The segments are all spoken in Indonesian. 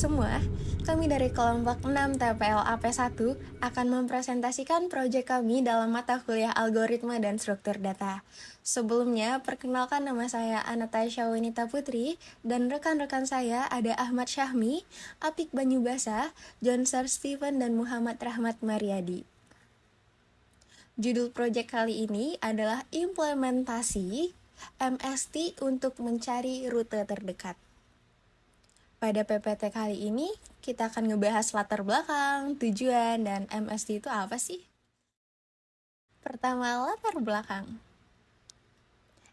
semua, kami dari kelompok 6 TPLAP1 akan mempresentasikan proyek kami dalam mata kuliah algoritma dan struktur data. Sebelumnya, perkenalkan nama saya Anastasia Winita Putri, dan rekan-rekan saya ada Ahmad Syahmi, Apik Banyubasa, Johnsar Steven, dan Muhammad Rahmat Mariadi. Judul proyek kali ini adalah implementasi MST untuk mencari rute terdekat. Pada PPT kali ini, kita akan ngebahas latar belakang, tujuan, dan MST itu apa sih? Pertama, latar belakang.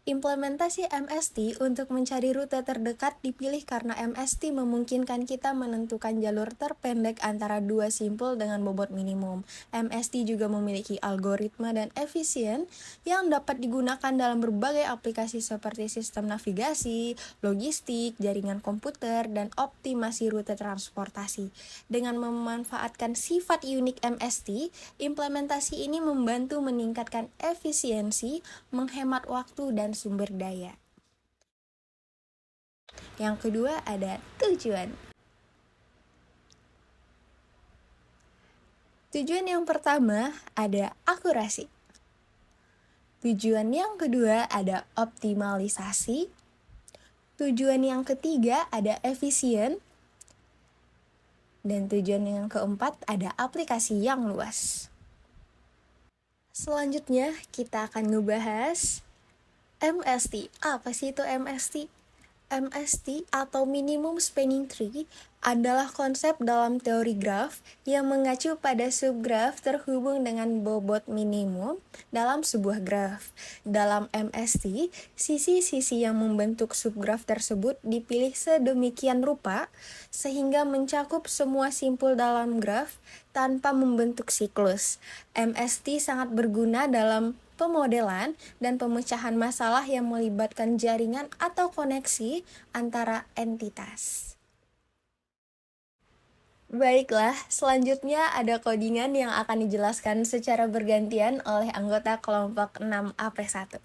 Implementasi MST untuk mencari rute terdekat dipilih karena MST memungkinkan kita menentukan jalur terpendek antara dua simpul dengan bobot minimum. MST juga memiliki algoritma dan efisien yang dapat digunakan dalam berbagai aplikasi seperti sistem navigasi, logistik, jaringan komputer, dan optimasi rute transportasi. Dengan memanfaatkan sifat unik MST, implementasi ini membantu meningkatkan efisiensi, menghemat waktu, dan sumber daya. Yang kedua ada tujuan. Tujuan yang pertama ada akurasi. Tujuan yang kedua ada optimalisasi. Tujuan yang ketiga ada efisien. Dan tujuan yang keempat ada aplikasi yang luas. Selanjutnya kita akan ngebahas MST. Apa sih itu MST? MST atau Minimum Spanning Tree adalah konsep dalam teori graf yang mengacu pada subgraf terhubung dengan bobot minimum dalam sebuah graf. Dalam MST, sisi-sisi yang membentuk subgraf tersebut dipilih sedemikian rupa sehingga mencakup semua simpul dalam graf tanpa membentuk siklus. MST sangat berguna dalam pemodelan dan pemecahan masalah yang melibatkan jaringan atau koneksi antara entitas. Baiklah, selanjutnya ada codingan yang akan dijelaskan secara bergantian oleh anggota kelompok 6AP1.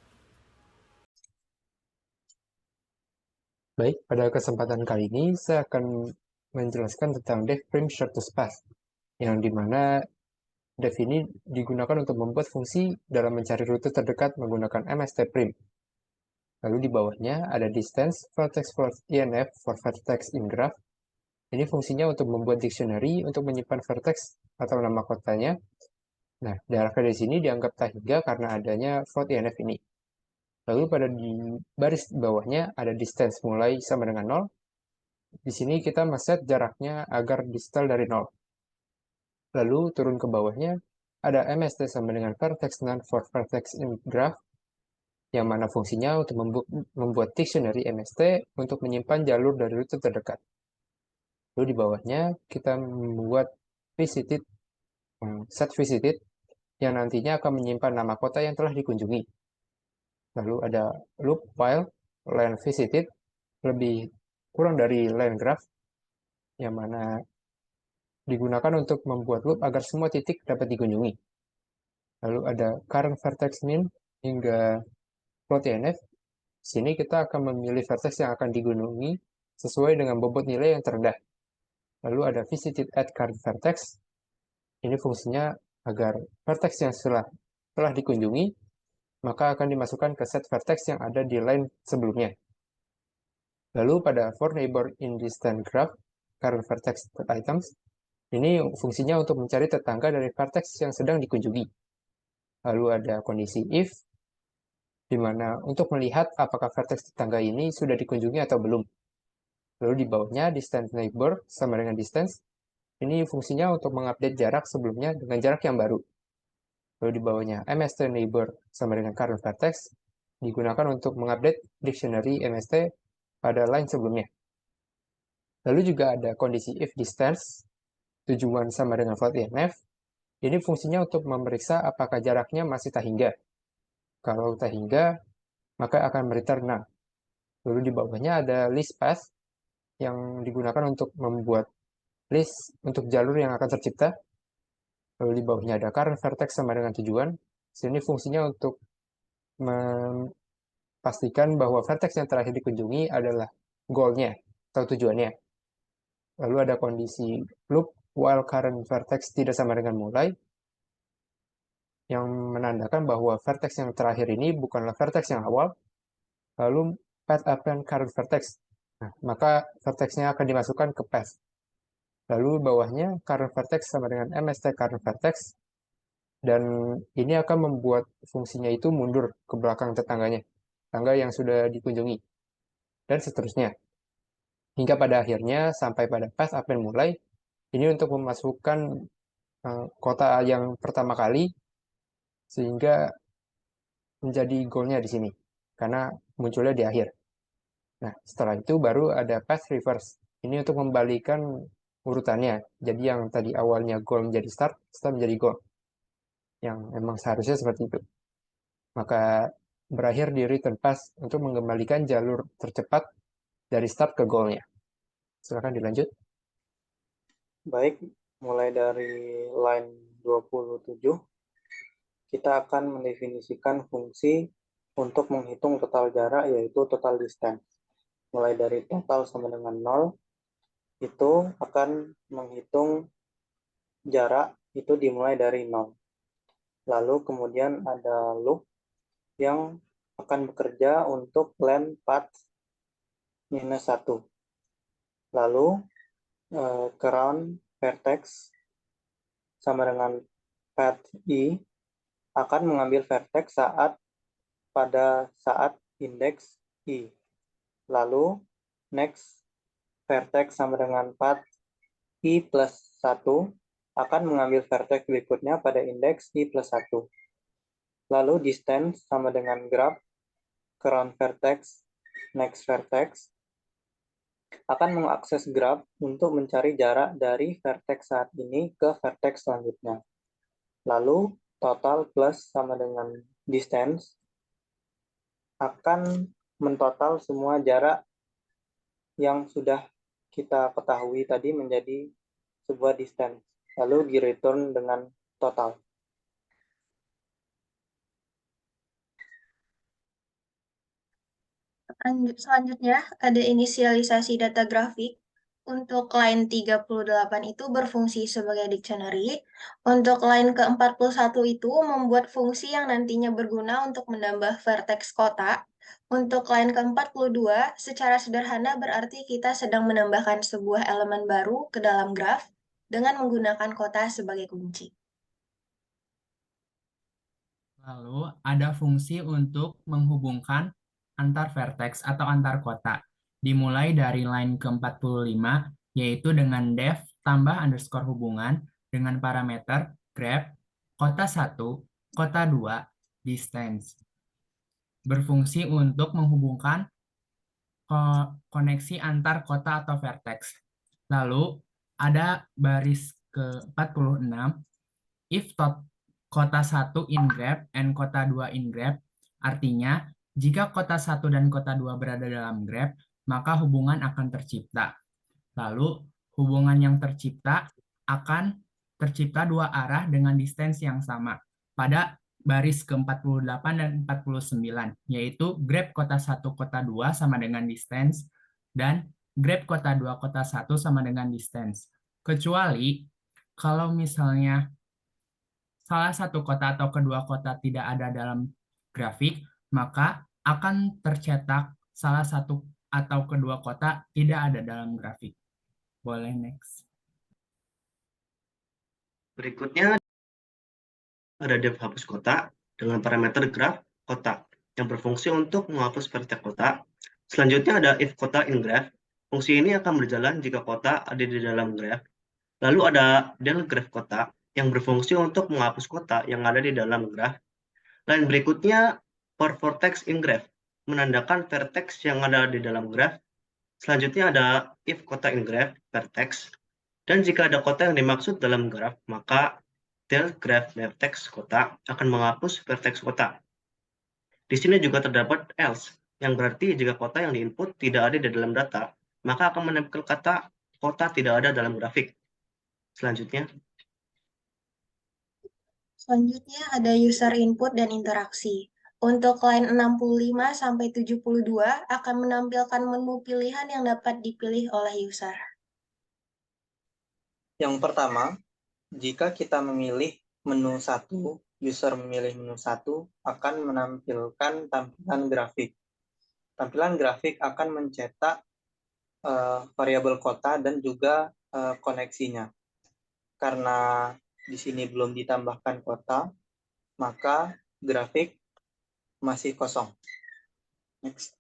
Baik, pada kesempatan kali ini saya akan menjelaskan tentang def prime shortest path, yang dimana def ini digunakan untuk membuat fungsi dalam mencari rute terdekat menggunakan MST prime. Lalu di bawahnya ada distance vertex for INF for vertex in graph. Ini fungsinya untuk membuat dictionary untuk menyimpan vertex atau nama kotanya. Nah, jaraknya dari sini dianggap tak hingga karena adanya float INF ini. Lalu pada di baris bawahnya ada distance mulai sama dengan 0. Di sini kita men-set jaraknya agar distal dari 0. Lalu turun ke bawahnya ada MST sama dengan vertex none for vertex in graph, yang mana fungsinya untuk membuat dictionary MST untuk menyimpan jalur dari rute terdekat. Lalu di bawahnya kita membuat set visited yang nantinya akan menyimpan nama kota yang telah dikunjungi. Lalu ada loop while line visited lebih kurang dari line graph, yang mana digunakan untuk membuat loop agar semua titik dapat dikunjungi. Lalu ada current vertex min hingga float INF. Sini kita akan memilih vertex yang akan dikunjungi sesuai dengan bobot nilai yang terendah. Lalu ada visited at current vertex. Ini fungsinya agar vertex yang telah dikunjungi maka akan dimasukkan ke set vertex yang ada di line sebelumnya. Lalu pada for neighbor in distant graph current vertex items, ini fungsinya untuk mencari tetangga dari vertex yang sedang dikunjungi. Lalu ada kondisi if, di mana untuk melihat apakah vertex tetangga ini sudah dikunjungi atau belum. Lalu di bawahnya distance neighbor sama dengan distance, ini fungsinya untuk mengupdate jarak sebelumnya dengan jarak yang baru. Lalu di bawahnya MST neighbor sama dengan current vertex, digunakan untuk mengupdate dictionary MST pada line sebelumnya. Lalu juga ada kondisi if distance, tujuan sama dengan float INF. Ini fungsinya untuk memeriksa apakah jaraknya masih tak hingga. Kalau tak hingga, maka akan return none. Lalu di bawahnya ada list path yang digunakan untuk membuat list untuk jalur yang akan tercipta. Lalu di bawahnya ada current vertex sama dengan tujuan. Sini fungsinya untuk memastikan bahwa vertex yang terakhir dikunjungi adalah goal-nya atau tujuannya. Lalu ada kondisi loop while current vertex tidak sama dengan mulai, yang menandakan bahwa vertex yang terakhir ini bukanlah vertex yang awal, lalu path append current vertex. Nah, maka vertexnya akan dimasukkan ke path. Lalu bawahnya current vertex sama dengan MST current vertex, dan ini akan membuat fungsinya itu mundur ke belakang tetangganya, tangga yang sudah dikunjungi, dan seterusnya. Hingga pada akhirnya sampai pada path append mulai, ini untuk memasukkan kota yang pertama kali, sehingga menjadi goalnya di sini, karena munculnya di akhir. Nah, setelah itu baru ada path reverse. Ini untuk membalikan urutannya. Jadi yang tadi awalnya goal menjadi start, start menjadi goal. Yang memang seharusnya seperti itu. Maka berakhir di return path untuk mengembalikan jalur tercepat dari start ke goalnya. Silakan dilanjut. Baik, mulai dari line 27, kita akan mendefinisikan fungsi untuk menghitung total jarak, yaitu total distance. Mulai dari total sama dengan 0, itu akan menghitung jarak, itu dimulai dari 0. Lalu kemudian ada loop yang akan bekerja untuk length path minus 1. Lalu crown vertex sama dengan path I akan mengambil vertex pada saat indeks I. Lalu next vertex sama dengan path I plus 1 akan mengambil vertex berikutnya pada indeks I plus 1. Lalu distance sama dengan graph crown vertex next vertex akan mengakses graph untuk mencari jarak dari vertex saat ini ke vertex selanjutnya. Lalu total plus sama dengan distance akan mentotal semua jarak yang sudah kita ketahui tadi menjadi sebuah distance. Lalu di return dengan total. Selanjutnya ada inisialisasi data grafik. Untuk line 38 itu berfungsi sebagai dictionary. Untuk line ke-41 itu membuat fungsi yang nantinya berguna untuk menambah vertex kota. Untuk line ke-42 secara sederhana berarti kita sedang menambahkan sebuah elemen baru ke dalam graf dengan menggunakan kota sebagai kunci. Lalu ada fungsi untuk menghubungkan antar vertex atau antar kota. Dimulai dari line ke-45, yaitu dengan def tambah underscore hubungan dengan parameter grep, kota 1, kota 2, distance. Berfungsi untuk menghubungkan koneksi antar kota atau vertex. Lalu ada baris ke-46, if kota 1 in grep and kota 2 in grep, artinya jika kota 1 dan kota 2 berada dalam grep, maka hubungan akan tercipta. Lalu hubungan yang tercipta akan tercipta dua arah dengan distance yang sama pada baris ke-48 dan 49, yaitu grep kota 1 kota 2 sama dengan distance dan grep kota 2 kota 1 sama dengan distance. Kecuali kalau misalnya salah satu kota atau kedua kota tidak ada dalam grafik, maka akan tercetak salah satu atau kedua kota tidak ada dalam grafik. Boleh next. Berikutnya ada def hapus kota dengan parameter graph kota yang berfungsi untuk menghapus vertex kota. Selanjutnya ada if kota in graph. Fungsi ini akan berjalan jika kota ada di dalam graph. Lalu ada del graph kota yang berfungsi untuk menghapus kota yang ada di dalam graph. Dan berikutnya for vertex in graph menandakan vertex yang ada di dalam graph. Selanjutnya ada if kota in graph vertex. Dan jika ada kota yang dimaksud dalam graph, maka del graph vertex kota akan menghapus vertex kota. Di sini juga terdapat else, yang berarti jika kota yang diinput tidak ada di dalam data, maka akan menempel kata kota tidak ada dalam grafik. Selanjutnya ada user input dan interaksi. Untuk line 65 sampai 72 akan menampilkan menu pilihan yang dapat dipilih oleh user. Yang pertama, jika kita memilih menu 1, user memilih menu 1 akan menampilkan tampilan grafik. Tampilan grafik akan mencetak variabel kota dan juga koneksinya. Karena di sini belum ditambahkan kota, maka grafik masih kosong. Next.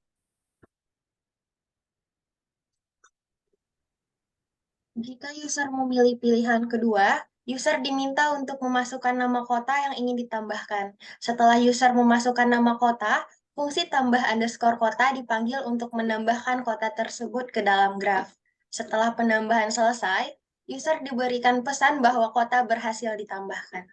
Jika user memilih pilihan kedua, user diminta untuk memasukkan nama kota yang ingin ditambahkan. Setelah user memasukkan nama kota, fungsi tambah underscore kota dipanggil untuk menambahkan kota tersebut ke dalam graf. Setelah penambahan selesai, user diberikan pesan bahwa kota berhasil ditambahkan.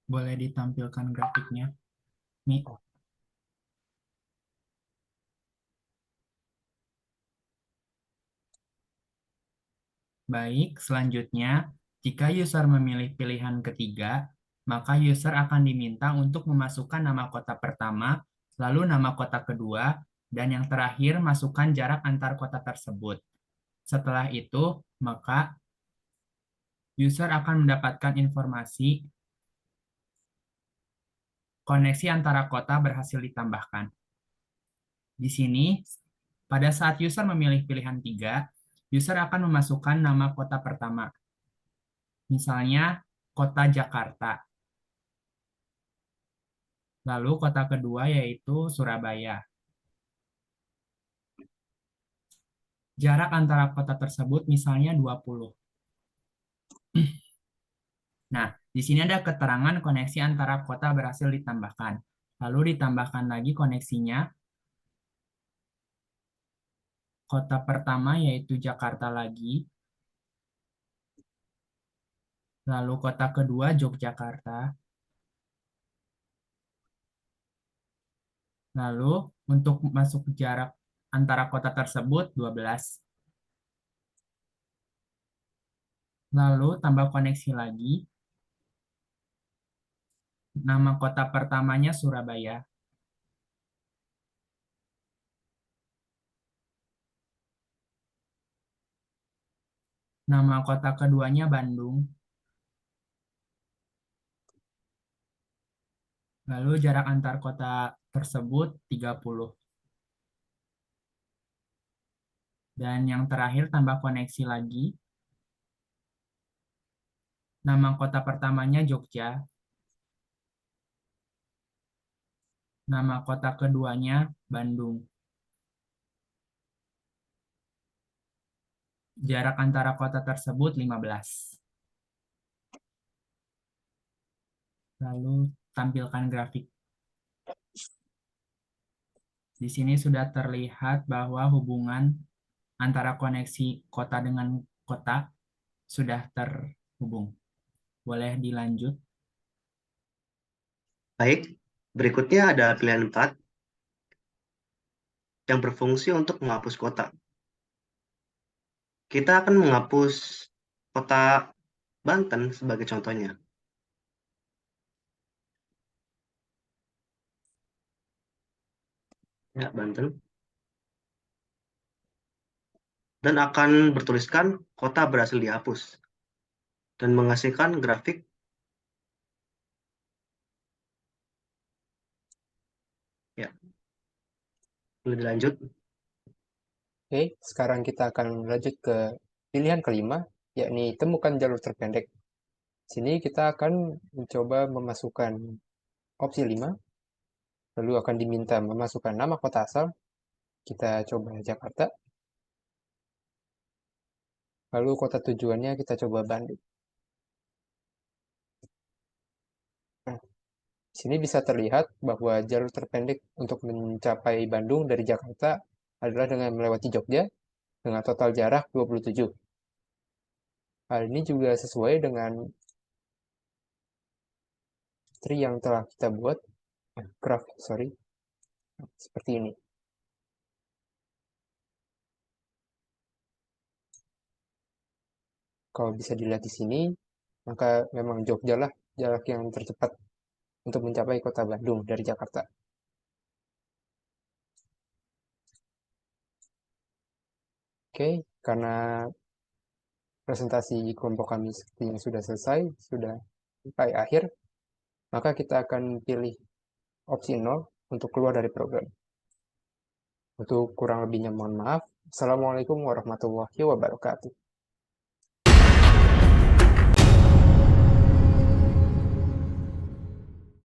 Boleh ditampilkan grafiknya, Mi? Baik, selanjutnya, jika user memilih pilihan ketiga, maka user akan diminta untuk memasukkan nama kota pertama, lalu nama kota kedua, dan yang terakhir masukkan jarak antar kota tersebut. Setelah itu, maka user akan mendapatkan informasi koneksi antara kota berhasil ditambahkan. Di sini, pada saat user memilih pilihan 3, user akan memasukkan nama kota pertama. Misalnya, kota Jakarta. Lalu kota kedua yaitu Surabaya. Jarak antara kota tersebut misalnya 20. Nah, di sini ada keterangan koneksi antara kota berhasil ditambahkan. Lalu ditambahkan lagi koneksinya. Kota pertama yaitu Jakarta lagi. Lalu kota kedua Yogyakarta. Lalu untuk masuk jarak antara kota tersebut 12. Lalu tambah koneksi lagi. Nama kota pertamanya Surabaya. Nama kota keduanya Bandung. Lalu jarak antar kota tersebut 30. Dan yang terakhir tambah koneksi lagi. Nama kota pertamanya Jogja. Nama kota keduanya Bandung. Jarak antara kota tersebut 15. Lalu tampilkan grafik. Di sini sudah terlihat bahwa hubungan antara koneksi kota dengan kota sudah terhubung. Boleh dilanjut. Baik, berikutnya ada pilihan 4 yang berfungsi untuk menghapus kota. Kita akan menghapus kota Banten sebagai contohnya. Ya, Banten. Dan akan bertuliskan kota berhasil dihapus. Dan menghasilkan grafik. Ya, boleh dilanjut. Oke, sekarang kita akan lanjut ke pilihan kelima, yakni temukan jalur terpendek. Sini kita akan mencoba memasukkan opsi 5, lalu akan diminta memasukkan nama kota asal. Kita coba Jakarta. Lalu kota tujuannya kita coba Bandung. Nah, sini bisa terlihat bahwa jalur terpendek untuk mencapai Bandung dari Jakarta adalah dengan melewati Jogja dengan total jarak 27. Hal ini juga sesuai dengan tree yang telah kita buat, graph, sorry, seperti ini. Kalau bisa dilihat di sini, maka memang Jogja lah jarak yang tercepat untuk mencapai kota Bandung dari Jakarta. Oke, karena presentasi kelompok kami sepertinya sudah selesai, sudah sampai akhir, maka kita akan pilih opsi 0 untuk keluar dari program. Untuk kurang lebihnya mohon maaf. Assalamualaikum warahmatullahi wabarakatuh.